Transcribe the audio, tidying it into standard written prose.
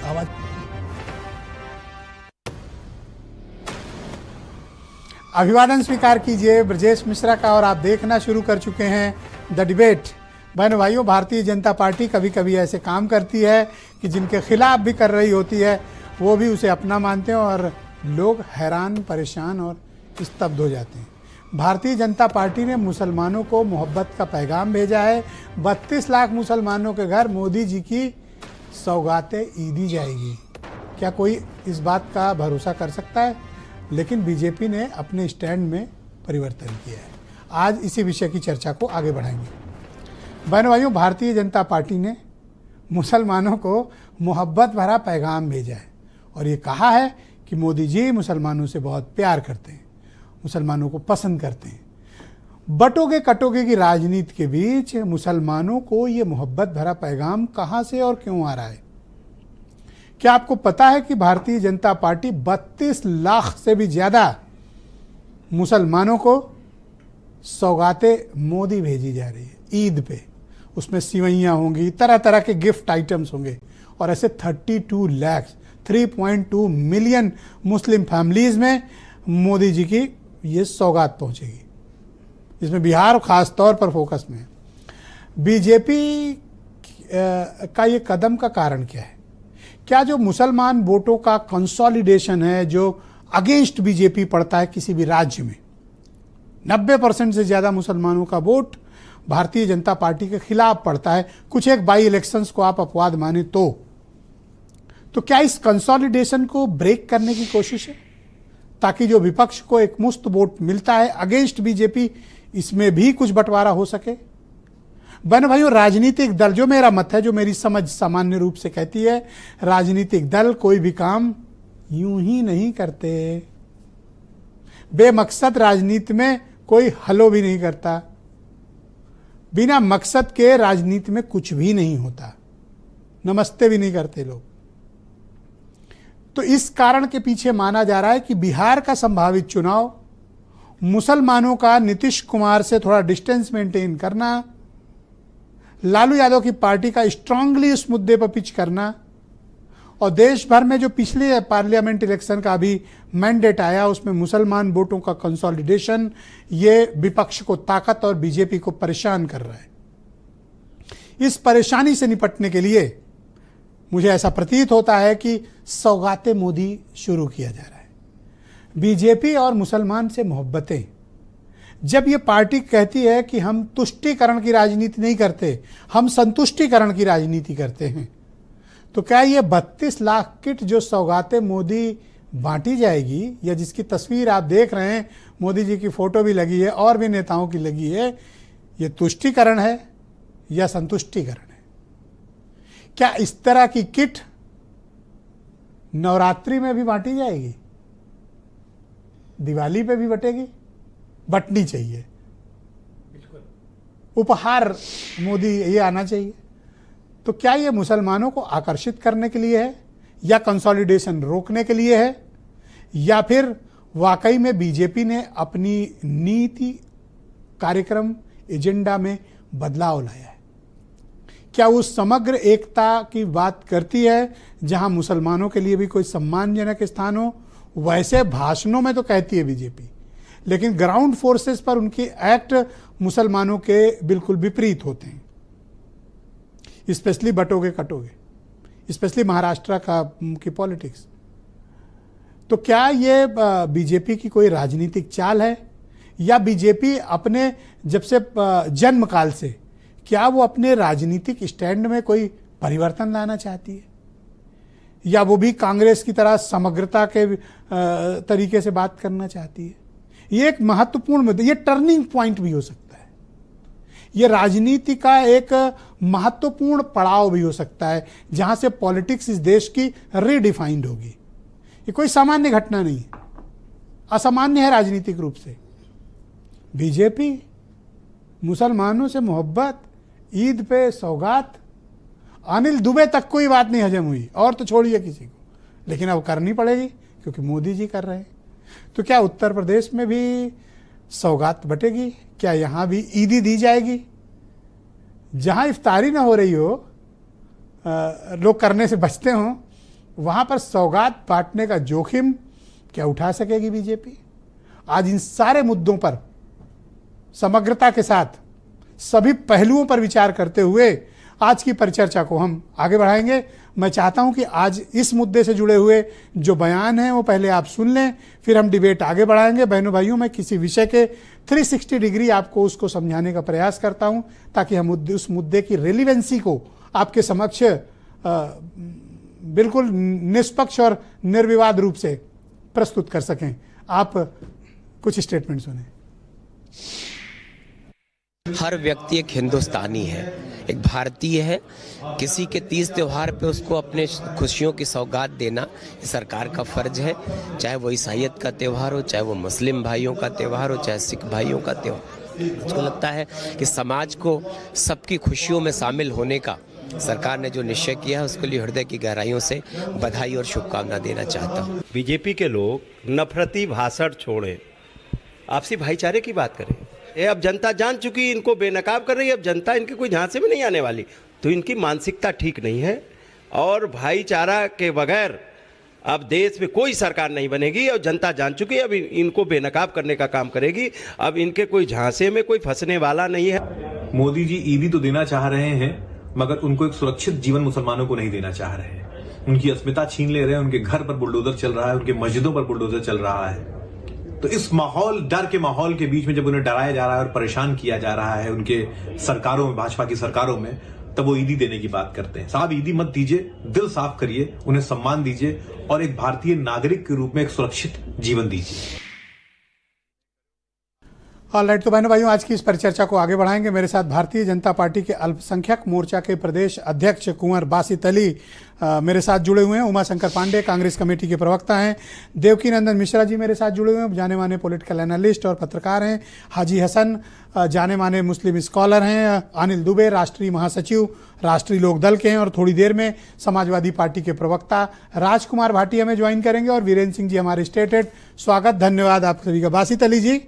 आवाज। अभिवादन स्वीकार कीजिए ब्रजेश मिश्रा का और आप देखना शुरू कर चुके हैं द डिबेट। बहन भाइयों, भारतीय जनता पार्टी कभी कभी ऐसे काम करती है कि जिनके खिलाफ भी कर रही होती है वो भी उसे अपना मानते हैं और लोग हैरान, परेशान और स्तब्ध हो जाते हैं। भारतीय जनता पार्टी ने मुसलमानों को मोहब्बत का पैगाम भेजा है। 32 लाख मुसलमानों के घर मोदी जी की सौगातें ईदी जाएगी। क्या कोई इस बात का भरोसा कर सकता है? लेकिन बीजेपी ने अपने स्टैंड में परिवर्तन किया है। आज इसी विषय की चर्चा को आगे बढ़ाएंगे। बहन भाइयों, भारतीय जनता पार्टी ने मुसलमानों को मोहब्बत भरा पैगाम भेजा है और ये कहा है कि मोदी जी मुसलमानों से बहुत प्यार करते हैं, मुसलमानों को पसंद करते हैं। बटोगे कटोगे की राजनीति के बीच मुसलमानों को ये मोहब्बत भरा पैगाम कहाँ से और क्यों आ रहा है? क्या आपको पता है कि भारतीय जनता पार्टी 32 लाख से भी ज़्यादा मुसलमानों को सौगातें मोदी भेजी जा रही है ईद पे। उसमें सिवैयाँ होंगी, तरह तरह के गिफ्ट आइटम्स होंगे और ऐसे 32 लाख 3.2 मिलियन मुस्लिम फैमिलीज़ में मोदी जी की ये सौगात पहुंचेगी, जिसमें बिहार खास तौर पर फोकस में है। बीजेपी का ये कदम का कारण क्या है? क्या जो मुसलमान वोटों का कंसोलिडेशन है, जो अगेंस्ट बीजेपी पड़ता है किसी भी राज्य में, 90% से ज़्यादा मुसलमानों का वोट भारतीय जनता पार्टी के खिलाफ पड़ता है, कुछ एक बाई इलेक्शंस को आप अपवाद माने तो क्या इस कंसोलिडेशन को ब्रेक करने की कोशिश है ताकि जो विपक्ष को एक मुश्त वोट मिलता है अगेंस्ट बीजेपी, इसमें भी कुछ बंटवारा हो सके? बहन भाइयों, राजनीतिक दल, जो मेरा मत है, जो मेरी समझ सामान्य रूप से कहती है, राजनीतिक दल कोई भी काम यूं ही नहीं करते। बेमकसद राजनीति में कोई हलो भी नहीं करता। बिना मकसद के राजनीति में कुछ भी नहीं होता। नमस्ते भी नहीं करते लोग। तो इस कारण के पीछे माना जा रहा है कि बिहार का संभावित चुनाव मुसलमानों का नीतीश कुमार से थोड़ा डिस्टेंस मेंटेन करना, लालू यादव की पार्टी का स्ट्रांगली इस मुद्दे पर पिच करना और देश भर में जो पिछले पार्लियामेंट इलेक्शन का अभी मैंडेट आया उसमें मुसलमान वोटों का कंसोलिडेशन, ये विपक्ष को ताकत और बीजेपी को परेशान कर रहा है। इस परेशानी से निपटने के लिए मुझे ऐसा प्रतीत होता है कि सौगाते मोदी शुरू किया जा रहा है। बीजेपी और मुसलमान से मोहब्बतें, जब ये पार्टी कहती है कि हम तुष्टीकरण की राजनीति नहीं करते, हम संतुष्टीकरण की राजनीति करते हैं, तो क्या ये 32 लाख किट जो सौगातें मोदी बांटी जाएगी, या जिसकी तस्वीर आप देख रहे हैं, मोदी जी की फोटो भी लगी है और भी नेताओं की लगी है, ये तुष्टीकरण है या संतुष्टीकरण है? क्या इस तरह की किट नवरात्रि में भी बांटी जाएगी? दिवाली पे भी बटेगी? बटनी चाहिए। उपहार मोदी ये आना चाहिए। तो क्या ये मुसलमानों को आकर्षित करने के लिए है, या कंसोलिडेशन रोकने के लिए है, या फिर वाकई में बीजेपी ने अपनी नीति, कार्यक्रम, एजेंडा में बदलाव लाया है? क्या उस समग्र एकता की बात करती है जहां मुसलमानों के लिए भी कोई सम्मानजनक स्थान हो? वैसे भाषणों में तो कहती है बीजेपी, लेकिन ग्राउंड फोर्सेस पर उनके एक्ट मुसलमानों के बिल्कुल विपरीत होते हैं। स्पेशली बटोगे कटोगे, स्पेशली महाराष्ट्र की पॉलिटिक्स। तो क्या ये बीजेपी की कोई राजनीतिक चाल है, या बीजेपी अपने जब से जन्म काल से क्या वो अपने राजनीतिक स्टैंड में कोई परिवर्तन लाना चाहती है, या वो भी कांग्रेस की तरह समग्रता के तरीके से बात करना चाहती है? ये एक महत्वपूर्ण मुद्दा, ये टर्निंग पॉइंट भी हो सकता है, ये राजनीति का एक महत्वपूर्ण पड़ाव भी हो सकता है जहां से पॉलिटिक्स इस देश की रीडिफाइंड होगी। ये कोई सामान्य घटना नहीं है, असामान्य है राजनीतिक रूप से। बीजेपी मुसलमानों से मोहब्बत, ईद पे सौगात, अनिल दुबे तक कोई बात नहीं हजम हुई और तो छोड़िए किसी को, लेकिन अब करनी पड़ेगी क्योंकि मोदी जी कर रहे हैं। तो क्या उत्तर प्रदेश में भी सौगात बटेगी? क्या यहाँ भी ईदी दी जाएगी? जहाँ इफ्तारी ना हो रही हो, लोग करने से बचते हों, वहां पर सौगात बांटने का जोखिम क्या उठा सकेगी बीजेपी? आज इन सारे मुद्दों पर समग्रता के साथ सभी पहलुओं पर विचार करते हुए आज की परिचर्चा को हम आगे बढ़ाएंगे। मैं चाहता हूं कि आज इस मुद्दे से जुड़े हुए जो बयान हैं वो पहले आप सुन लें, फिर हम डिबेट आगे बढ़ाएंगे। बहनों भाइयों, मैं किसी विषय के 360 डिग्री आपको उसको समझाने का प्रयास करता हूं ताकि हम उस मुद्दे की रेलिवेंसी को आपके समक्ष बिल्कुल निष्पक्ष और निर्विवाद रूप से प्रस्तुत कर सकें। आप कुछ स्टेटमेंट सुने। हर व्यक्ति एक हिंदुस्तानी है, एक भारतीय है। किसी के तीज त्योहार पे उसको अपने खुशियों की सौगात देना ये सरकार का फर्ज है, चाहे वो ईसाइयत का त्यौहार हो, चाहे वो मुस्लिम भाइयों का त्यौहार हो, चाहे सिख भाइयों का त्यौहार। मुझको लगता है कि समाज को सबकी खुशियों में शामिल होने का सरकार ने जो निश्चय किया है उसके लिए हृदय की गहराइयों से बधाई और शुभकामना देना चाहता हूँ। बीजेपी के लोग नफरती भाषण छोड़ें, आपसी भाईचारे की बात करें। ये अब जनता जान चुकी, इनको बेनकाब कर रही है, अब जनता इनके कोई झांसे में नहीं आने वाली। तो इनकी मानसिकता ठीक नहीं है और भाईचारा के बगैर अब देश में कोई सरकार नहीं बनेगी और जनता जान चुकी है अब इनको बेनकाब करने का काम करेगी। अब इनके कोई झांसे में कोई फंसने वाला नहीं है। मोदी जी ईदी तो देना चाह रहे हैं मगर उनको एक सुरक्षित जीवन मुसलमानों को नहीं देना चाह रहे हैं। उनकी अस्मिता छीन ले रहे हैं, उनके घर पर बुलडोजर चल रहा है, उनके मस्जिदों पर बुलडोजर चल रहा है। तो इस माहौल, डर के माहौल के बीच में जब उन्हें डराया जा रहा है और परेशान किया जा रहा है उनके सरकारों में, भाजपा की सरकारों में, तब वो ईदी देने की बात करते हैं। साहब, ईदी मत दीजिए, दिल साफ करिए, उन्हें सम्मान दीजिए और एक भारतीय नागरिक के रूप में एक सुरक्षित जीवन दीजिए। ऑलराइट, तो बहनों भाइयों, आज की इस परिचर्चा को आगे बढ़ाएंगे। मेरे साथ भारतीय जनता पार्टी के अल्पसंख्यक मोर्चा के प्रदेश अध्यक्ष कुंवर बासित अली मेरे साथ जुड़े हुए हैं। उमाशंकर पांडे कांग्रेस कमेटी के प्रवक्ता हैं। देवकी नंदन मिश्रा जी मेरे साथ जुड़े हुए हैं, जाने माने पॉलिटिकल एनालिस्ट और पत्रकार हैं। हाजी हसन जाने माने मुस्लिम स्कॉलर हैं। अनिल दुबे राष्ट्रीय महासचिव राष्ट्रीय लोकदल के हैं और थोड़ी देर में समाजवादी पार्टी के प्रवक्ता राजकुमार भाटिया में ज्वाइन करेंगे और वीरेंद्र सिंह जी हमारे स्टेट हेड। स्वागत, धन्यवाद आप सभी का। बासित अली जी,